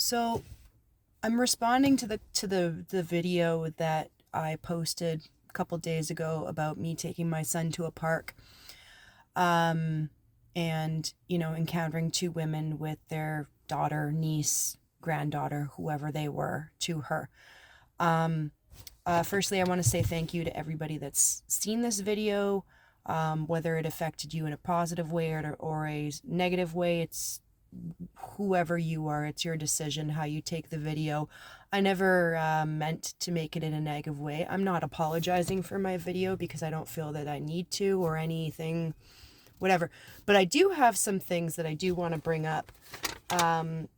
So I'm responding to the video that I posted a couple days ago about me taking my son to a park, um, and encountering two women with their daughter, niece, granddaughter, whoever they were, to her. Um, Firstly, I want to say thank you to everybody that's seen this video, whether it affected you in a positive way or a negative way. It's whoever you are, it's your decision how you take the video. I never meant to make it in a negative way. I'm not apologizing for my video because I don't feel that I need to or anything, whatever. But I do have some things that I do want to bring up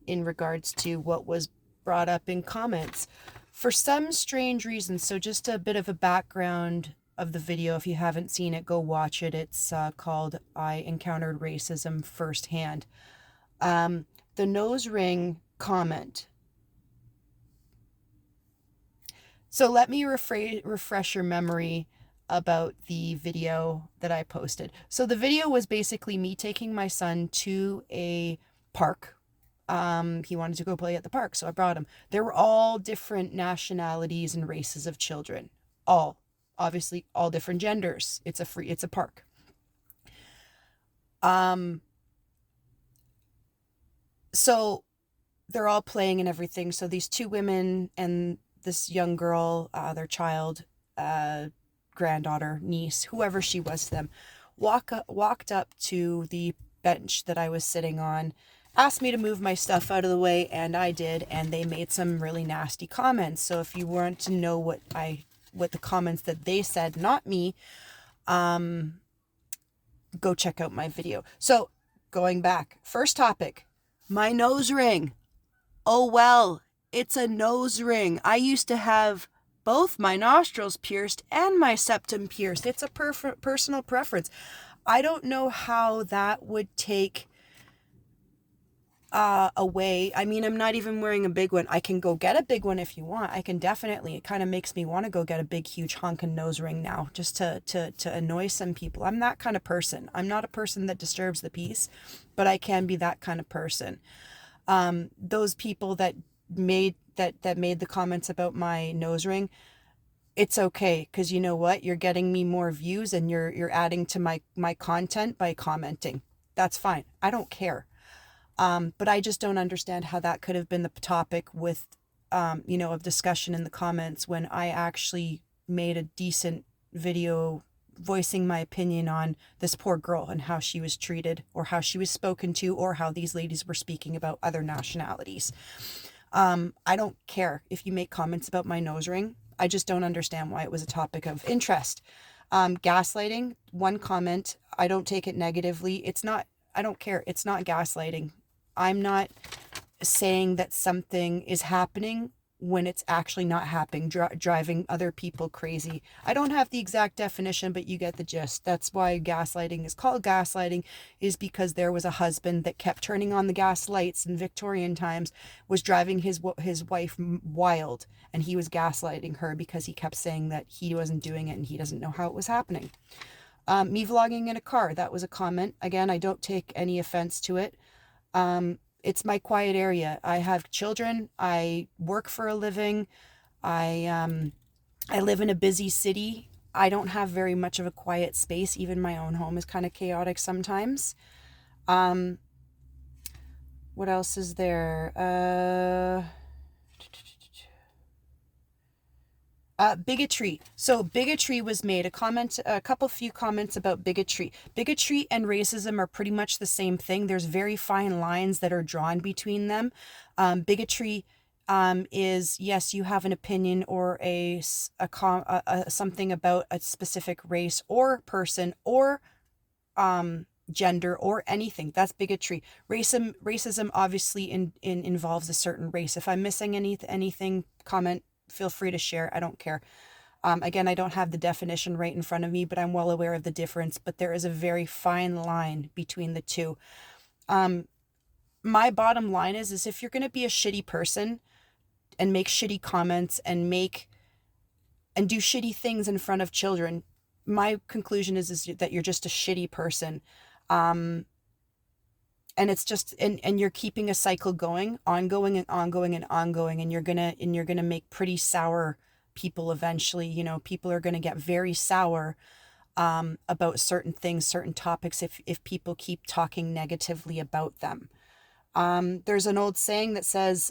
in regards to what was brought up in comments. For some strange reason, so just a bit of a background of the video. If you haven't seen it, go watch it. It's called I Encountered Racism Firsthand. Um, the nose ring comment. So let me refresh your memory about the video that I posted. So the video was basically me taking my son to a park. He wanted to go play at the park, so I brought him. There were all different nationalities and races of children. All, obviously, all different genders. It's a park. Um, so they're all playing and everything. So these two women and this young girl, their child, uh, granddaughter, niece, whoever she was to them, walked up to the bench that I was sitting on, asked me to move my stuff out of the way, and I did, and they made some really nasty comments. So if you want to know what the comments that they said, not me, um, go check out my video. So going back, first topic, my nose ring. Oh, well, it's a nose ring. I used to have both my nostrils pierced and my septum pierced. It's a personal preference. I don't know how that would take away. I mean, I'm not even wearing a big one. I can go get a big one if you want. I can definitely. It kind of makes me want to go get a big, huge honking nose ring now, just to annoy some people. I'm that kind of person. I'm not a person that disturbs the peace, but I can be that kind of person. Those people that made the comments about my nose ring, it's okay, because you know what, you're getting me more views and you're adding to my content by commenting. That's fine, I don't care. But I just don't understand how that could have been the topic with of discussion in the comments when I actually made a decent video voicing my opinion on this poor girl and how she was treated or how she was spoken to or how these ladies were speaking about other nationalities. I don't care if you make comments about my nose ring. I just don't understand why it was a topic of interest. Gaslighting, one comment, I don't take it negatively. It's not, I don't care. It's not gaslighting. I'm not saying that something is happening when it's actually not happening, driving other people crazy. I don't have the exact definition, but you get the gist. That's why gaslighting is called gaslighting, is because there was a husband that kept turning on the gas lights in Victorian times, was driving his wife wild, and he was gaslighting her because he kept saying that he wasn't doing it and he doesn't know how it was happening. Me vlogging in a car, that was a comment. Again, I don't take any offense to it. It's my quiet area. I have children. I work for a living. I live in a busy city. I don't have very much of a quiet space. Even my own home is kind of chaotic sometimes. Um, what else is there? Bigotry. So bigotry was made. A couple few comments about bigotry. Bigotry and racism are pretty much the same thing. There's very fine lines that are drawn between them. Bigotry is, yes, you have an opinion or something about a specific race or person or gender or anything. That's bigotry. Racism obviously involves a certain race. If I'm missing anything, comment, feel free to share. I don't care. Again, I don't have the definition right in front of me, but I'm well aware of the difference. But there is a very fine line between the two. My bottom line is if you're going to be a shitty person and make shitty comments and do shitty things in front of children, my conclusion is that you're just a shitty person. and it's just, and you're keeping a cycle going, ongoing and ongoing and ongoing, and you're gonna make pretty sour people eventually. You know, people are gonna get very sour about certain things, certain topics, if people keep talking negatively about them. There's an old saying that says,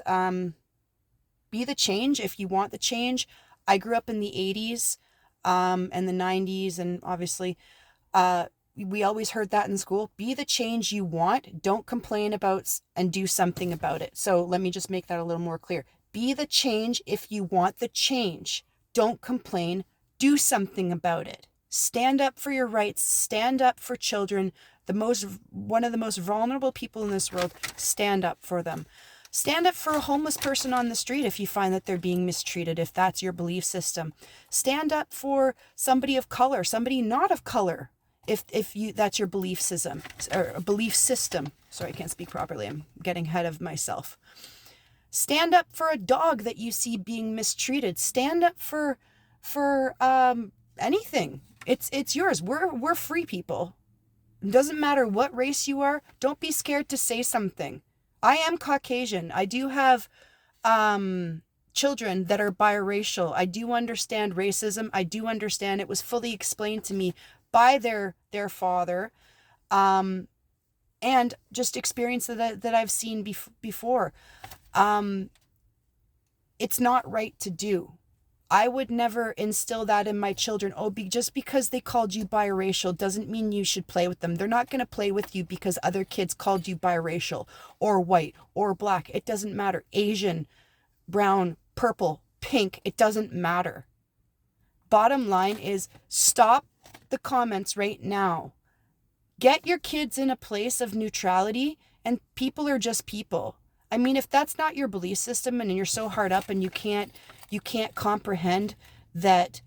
be the change if you want the change. I grew up in the 80s and the 90s, and obviously we always heard that in school. Be the change you want. Don't complain about and do something about it. So let me just make that a little more clear. Be the change if you want the change. Don't complain. Do something about it. Stand up for your rights. Stand up for children. One of the most vulnerable people in this world. Stand up for them. Stand up for a homeless person on the street if you find that they're being mistreated, if that's your belief system. Stand up for somebody of color, somebody not of color, if you that's your belief system or a belief system. Sorry, I can't speak properly. I'm getting ahead of myself. Stand up for a dog that you see being mistreated. Stand up for anything. It's yours. We're free people. It doesn't matter what race you are. Don't be scared to say something. I am Caucasian. I do have children that are biracial. I do understand racism. I do understand it was fully explained to me by their father, and just experience that I've seen before. It's not right to do. I would never instill that in my children. Just because they called you biracial doesn't mean you should play with them. They're not going to play with you because other kids called you biracial or white or black. It doesn't matter. Asian, brown, purple, pink. It doesn't matter. Bottom line is, stop the comments right now. Get your kids in a place of neutrality, and people are just people. I mean, if that's not your belief system and you're so hard up and you can't comprehend that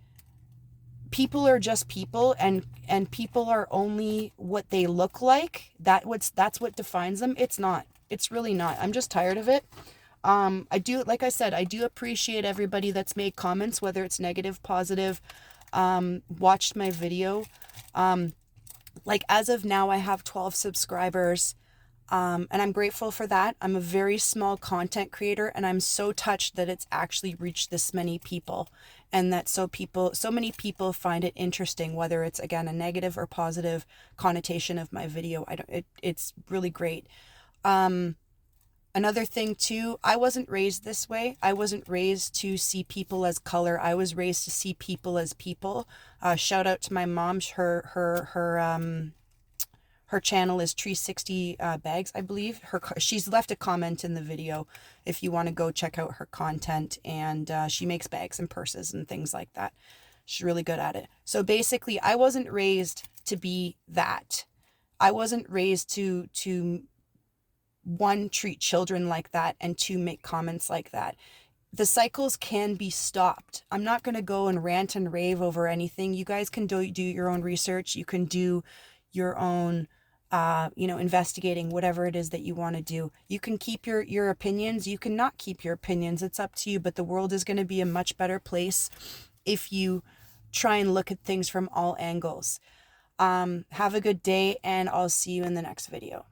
people are just people, and people are only what they look like, that's what defines them. It's not. It's really not. I'm just tired of it. Like I said, I do appreciate everybody that's made comments, whether it's negative, positive, watched my video. Like as of now, I have 12 subscribers. And I'm grateful for that. I'm a very small content creator, and I'm so touched that it's actually reached this many people, and that so many people find it interesting, whether it's, again, a negative or positive connotation of my video. It's really great. Another thing too, I wasn't raised this way. I wasn't raised to see people as color. I was raised to see people as people. Shout out to my mom. Her channel is Tree60 Bags, I believe. She's left a comment in the video if you want to go check out her content. And she makes bags and purses and things like that. She's really good at it. So basically, I wasn't raised to be that. I wasn't raised to one, treat children like that, and two, make comments like that. The cycles can be stopped. I'm not going to go and rant and rave over anything. You guys can do your own research. You can do your own investigating, whatever it is that you want to do. You can keep your opinions. You can not keep your opinions. It's up to you. But the world is going to be a much better place if you try and look at things from all angles. Have a good day, and I'll see you in the next video.